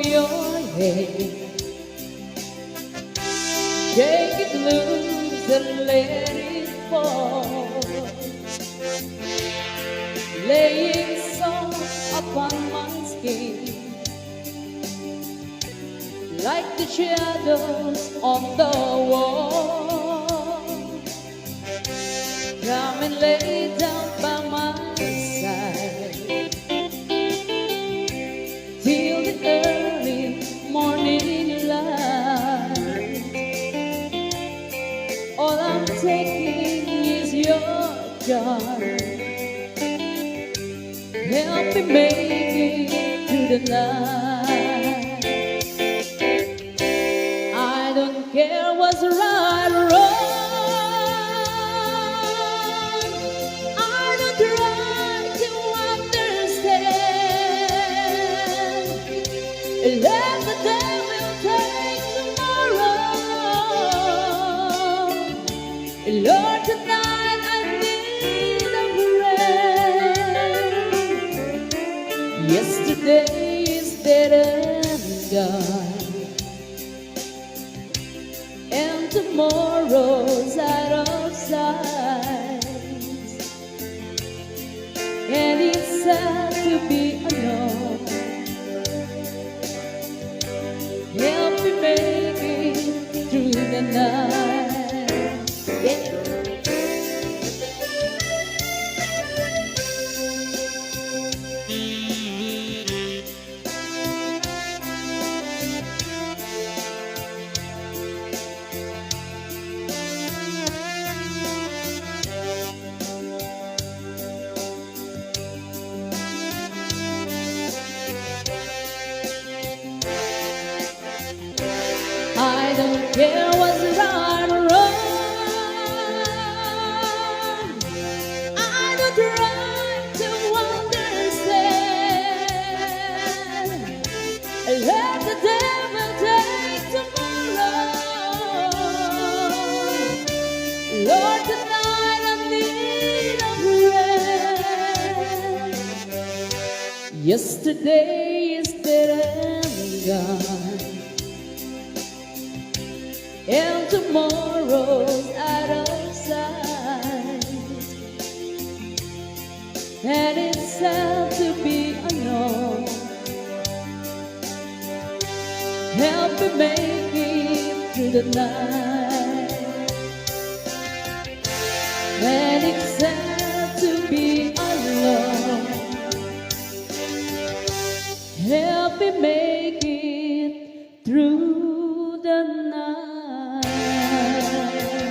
your head. Shake it loose and let it fall, laying soft upon my skin, like the shadows on the wall. Come and lay down by my side till the early morning light. All I'm taking is your joy. Help me make it through the night. I don't care what's right or wrong. I don't try to understand. Let the devil take tomorrow. Lord, tonight I need a friend. Yesterday is dead and gone, and tomorrow's out of sight. And it's sad to be alone. Help me make it through the night. Yeah. I don't care what's right or wrong. I don't try to understand. Let the devil take tomorrow. Lord, tonight I need a friend. Yesterday is dead and gone, and tomorrow's out of sight. And it's sad to be alone. Help me make it through the night. And it's sad to be alone. Help me make it through the night.